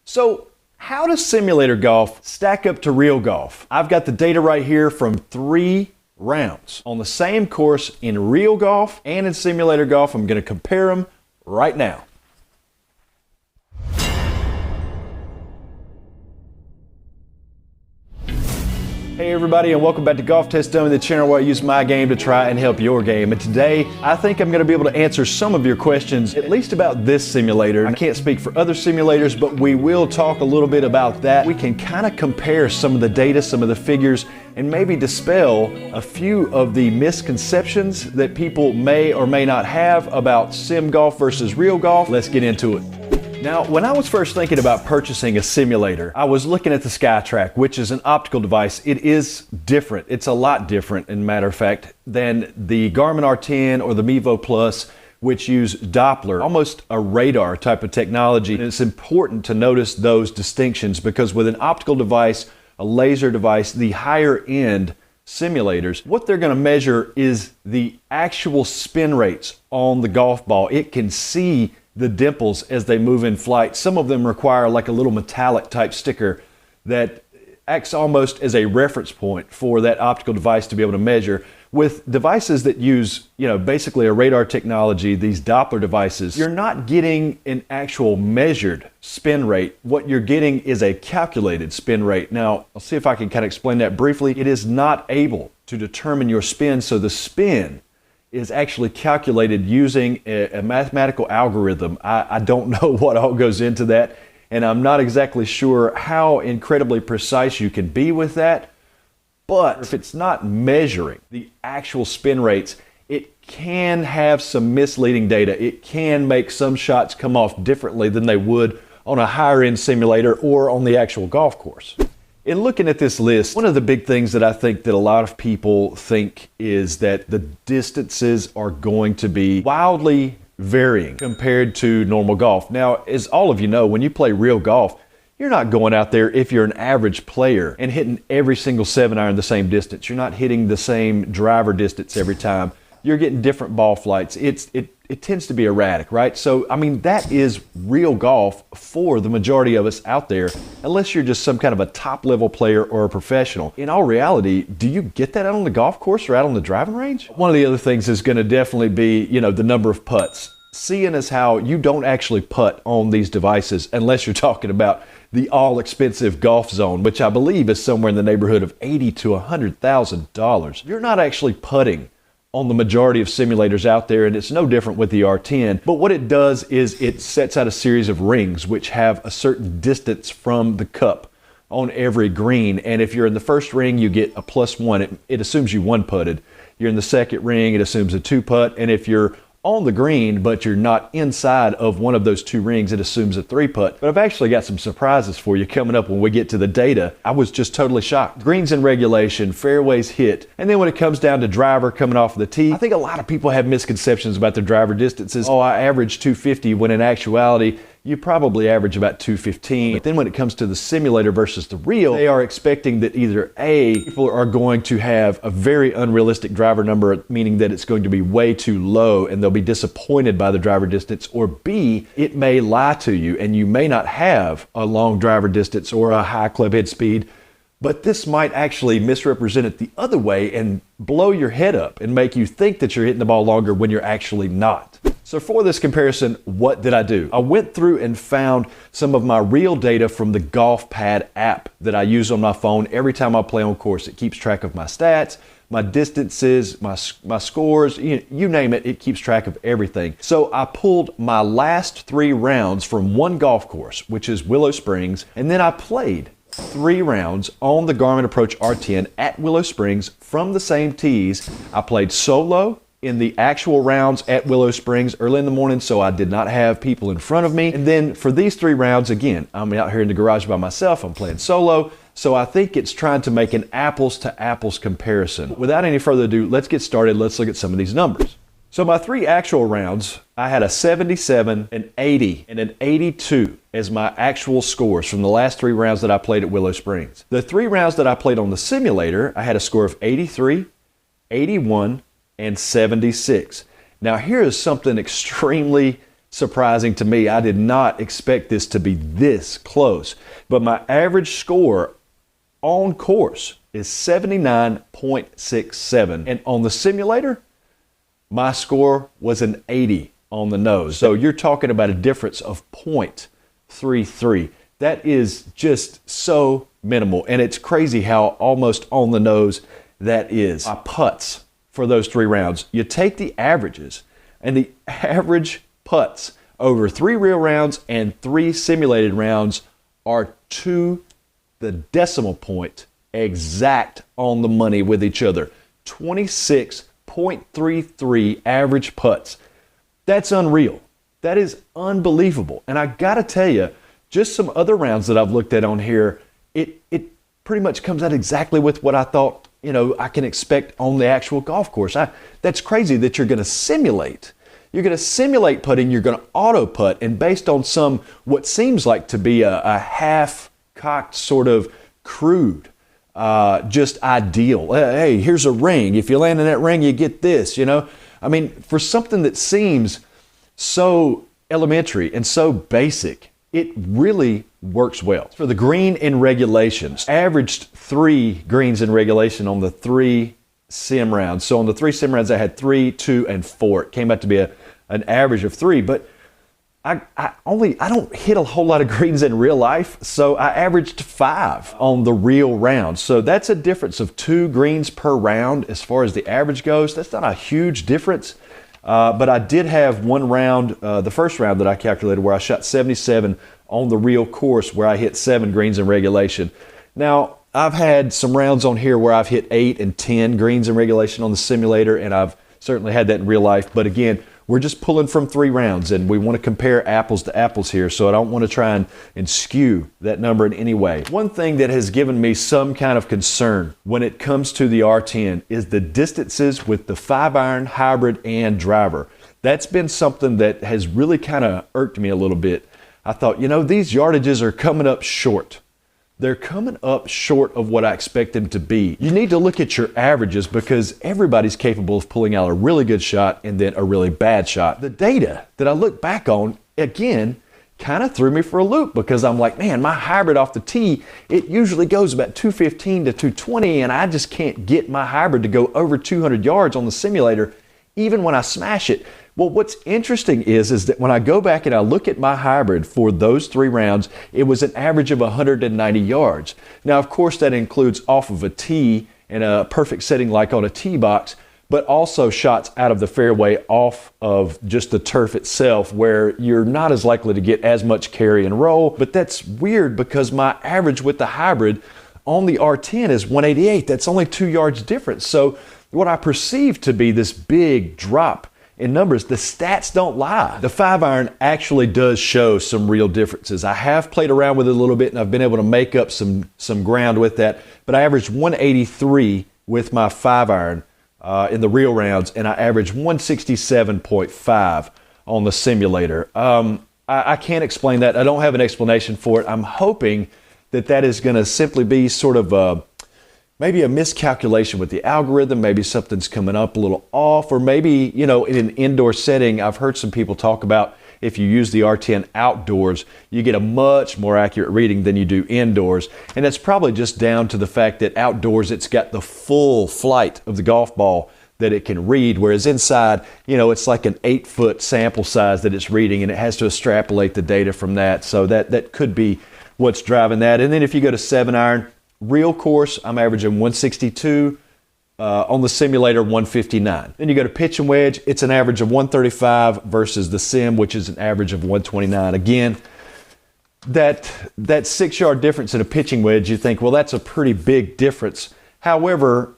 So how does simulator golf stack up to real golf? I've got the data right here from 3 rounds on the same course in real golf and in simulator golf. I'm going to compare them right now. Hey everybody, and welcome back to Golf Test Dummy, the channel where I use my game to try and help your game. And today, I think I'm going to be able to answer some of your questions, at least about this simulator. I can't speak for other simulators, but we will talk a little bit about that. We can kind of compare some of the data, some of the figures, and maybe dispel a few of the misconceptions that people may or may not have about sim golf versus real golf. Let's get into it. Now, when I was first thinking about purchasing a simulator, I was looking at the SkyTrack, which is an optical device. It is different. It's a lot different, in matter of fact, than the Garmin R10 or the Mevo Plus, which use Doppler, almost a radar type of technology. And it's important to notice those distinctions because with an optical device, a laser device, the higher end simulators, what they're going to measure is the actual spin rates on the golf ball. It can see the dimples as they move in flight. Some of them require like a little metallic type sticker that acts almost as a reference point for that optical device to be able to measure. With devices that use, basically a radar technology, these Doppler devices, you're not getting an actual measured spin rate. What you're getting is a calculated spin rate. Now, I'll see if I can kind of explain that briefly. It is not able to determine your spin, so the spin is actually calculated using a mathematical algorithm. I don't know what all goes into that, and I'm not exactly sure how incredibly precise you can be with that, but if it's not measuring the actual spin rates, it can have some misleading data. It can make some shots come off differently than they would on a higher end simulator or on the actual golf course. In looking at this list, one of the big things that I think that a lot of people think is that the distances are going to be wildly varying compared to normal golf. Now, as all of you know, when you play real golf, you're not going out there, if you're an average player, and hitting every single 7-iron the same distance. You're not hitting the same driver distance every time. You're getting different ball flights. It tends to be erratic, right? So, I mean, that is real golf for the majority of us out there, unless you're just some kind of a top-level player or a professional. In all reality, do you get that out on the golf course or out on the driving range? One of the other things is going to definitely be, the number of putts. Seeing as how you don't actually putt on these devices unless you're talking about the all-expensive Golf Zone, which I believe is somewhere in the neighborhood of $80,000 to $100,000. You're not actually putting on the majority of simulators out there, and it's no different with the R10. But what it does is it sets out a series of rings which have a certain distance from the cup on every green. And if you're in the first ring, you get a +1. It assumes you 1-putted. You're in the second ring, it assumes a 2-putt. And if you're on the green, but you're not inside of one of those 2 rings, it assumes a 3-putt. But I've actually got some surprises for you coming up when we get to the data. I was just totally shocked. Greens in regulation, fairways hit, and then when it comes down to driver coming off the tee, I think a lot of people have misconceptions about their driver distances. Oh, I average 250, when in actuality, you probably average about 215. But then when it comes to the simulator versus the real, they are expecting that either A, people are going to have a very unrealistic driver number, meaning that it's going to be way too low and they'll be disappointed by the driver distance, or B, it may lie to you and you may not have a long driver distance or a high club head speed, but this might actually misrepresent it the other way and blow your head up and make you think that you're hitting the ball longer when you're actually not. So for this comparison, what did I do? I went through and found some of my real data from the Golf Pad app that I use on my phone every time I play on course. It keeps track of my stats, my distances, my scores, you name it, it keeps track of everything. So I pulled my last 3 rounds from one golf course, which is Willow Springs, and then I played 3 rounds on the Garmin Approach R10 at Willow Springs from the same tees. I played solo in the actual rounds at Willow Springs early in the morning, so I did not have people in front of me. And then for these 3 rounds, again, I'm out here in the garage by myself, I'm playing solo, so I think it's trying to make an apples to apples comparison. Without any further ado, let's get started. Let's look at some of these numbers. So my 3 actual rounds, I had a 77, an 80, and an 82 as my actual scores from the last 3 rounds that I played at Willow Springs. The 3 rounds that I played on the simulator, I had a score of 83, 81, and 76. Now here is something extremely surprising to me. I did not expect this to be this close. But my average score on course is 79.67. And on the simulator, my score was an 80 on the nose. So you're talking about a difference of 0.33. That is just so minimal. And it's crazy how almost on the nose that is. My putts for those 3 rounds, you take the averages, and the average putts over 3 real rounds and 3 simulated rounds are to the decimal point exact on the money with each other. 26.33 average putts. That's unreal. That is unbelievable. And I gotta tell you, just some other rounds that I've looked at on here, it pretty much comes out exactly with what I thought, I can expect on the actual golf course. That's crazy that you're gonna simulate. You're going to simulate putting, you're going to auto putt, and based on some what seems like to be a half-cocked sort of crude, just ideal. Hey, here's a ring. If you land in that ring, you get this, I mean, for something that seems so elementary and so basic, it really works well. For the green in regulations, averaged 3 greens in regulation on the 3 sim rounds. So on the 3 sim rounds, I had 3, 2, and 4. It came out to be an average of 3, but I don't hit a whole lot of greens in real life, so I averaged 5 on the real round. So that's a difference of 2 greens per round as far as the average goes. That's not a huge difference, but I did have one round, the first round that I calculated, where I shot 77 on the real course, where I hit 7 greens in regulation. Now, I've had some rounds on here where I've hit 8 and 10 greens in regulation on the simulator, and I've certainly had that in real life. But again, we're just pulling from 3 rounds, and we want to compare apples to apples here, so I don't want to try and skew that number in any way. One thing that has given me some kind of concern when it comes to the R10 is the distances with the 5-iron, hybrid, and driver. That's been something that has really kind of irked me a little bit. I thought, these yardages are coming up short. They're coming up short of what I expect them to be. You need to look at your averages, because everybody's capable of pulling out a really good shot and then a really bad shot. The data that I look back on, again, kind of threw me for a loop, because I'm like, man, my hybrid off the tee, it usually goes about 215 to 220, and I just can't get my hybrid to go over 200 yards on the simulator, even when I smash it. Well, what's interesting is that when I go back and I look at my hybrid for those 3 rounds, it was an average of 190 yards. Now, of course, that includes off of a tee in a perfect setting like on a tee box, but also shots out of the fairway off of just the turf itself, where you're not as likely to get as much carry and roll. But that's weird, because my average with the hybrid on the R10 is 188. That's only 2 yards difference. So what I perceive to be this big drop in numbers, the stats don't lie. The 5-iron actually does show some real differences. I have played around with it a little bit, and I've been able to make up some ground with that, but I averaged 183 with my 5-iron in the real rounds, and I averaged 167.5 on the simulator. I can't explain that. I don't have an explanation for it. I'm hoping that is going to simply be sort of maybe a miscalculation with the algorithm. Maybe something's coming up a little off, or maybe, in an indoor setting, I've heard some people talk about if you use the R10 outdoors, you get a much more accurate reading than you do indoors. And that's probably just down to the fact that outdoors, it's got the full flight of the golf ball that it can read, whereas inside, it's like an 8-foot sample size that it's reading, and it has to extrapolate the data from that. So that could be what's driving that. And then if you go to 7-iron, real course, I'm averaging 162. On the simulator, 159. Then you go to pitch and wedge, it's an average of 135 versus the sim, which is an average of 129. Again, that 6-yard difference in a pitching wedge, you think, well, that's a pretty big difference. However,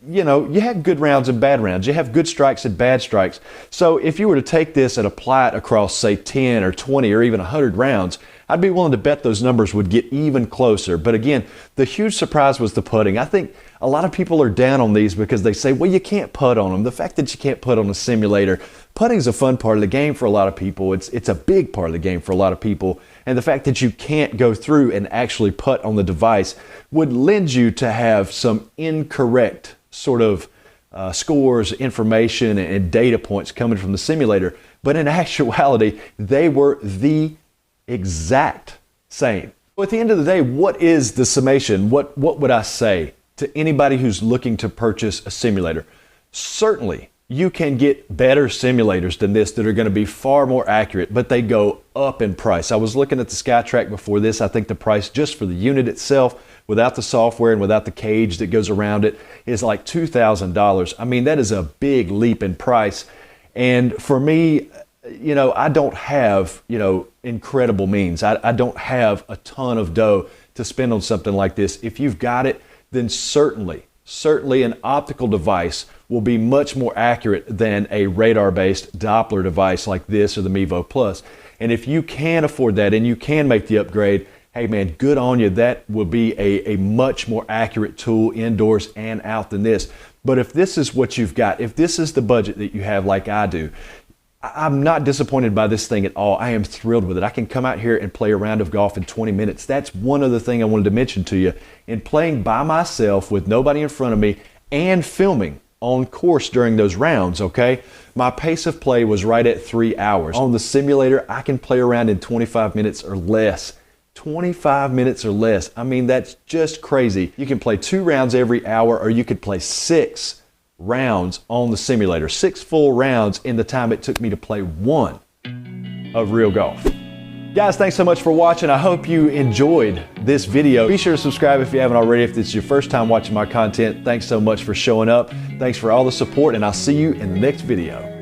you have good rounds and bad rounds. You have good strikes and bad strikes. So if you were to take this and apply it across, say, 10 or 20 or even 100 rounds, I'd be willing to bet those numbers would get even closer. But again, the huge surprise was the putting. I think a lot of people are down on these because they say, well, you can't putt on them. The fact that you can't putt on a simulator, putting is a fun part of the game for a lot of people. It's a big part of the game for a lot of people. And the fact that you can't go through and actually putt on the device would lend you to have some incorrect sort of scores, information, and data points coming from the simulator. but in actuality, they were the exact same. At the end of the day, what is the summation? What would I say to anybody who's looking to purchase a simulator? Certainly, you can get better simulators than this that are going to be far more accurate, but they go up in price. I was looking at the SkyTrack before this. I think the price just for the unit itself, without the software and without the cage that goes around it, is like $2,000. I mean, that is a big leap in price. And for me, you know, I don't have, you know, incredible means. I don't have a ton of dough to spend on something like this. If you've got it, then certainly an optical device will be much more accurate than a radar-based Doppler device like this or the Mevo Plus. And if you can afford that and you can make the upgrade, hey man, good on you. That will be a much more accurate tool indoors and out than this. But if this is what you've got, if this is the budget that you have like I do, I'm not disappointed by this thing at all. I am thrilled with it. I can come out here and play a round of golf in 20 minutes. That's one other thing I wanted to mention to you. In playing by myself with nobody in front of me and filming on course during those rounds, okay, my pace of play was right at 3 hours. On the simulator, I can play around in 25 minutes or less. 25 minutes or less. I mean, that's just crazy. You can play 2 rounds every hour, or you could play 6 rounds on the simulator, 6 full rounds in the time it took me to play 1 of real golf. Guys, thanks so much for watching. I hope you enjoyed this video. Be sure to subscribe if you haven't already. If this is your first time watching my content, thanks so much for showing up. Thanks for all the support, and I'll see you in the next video.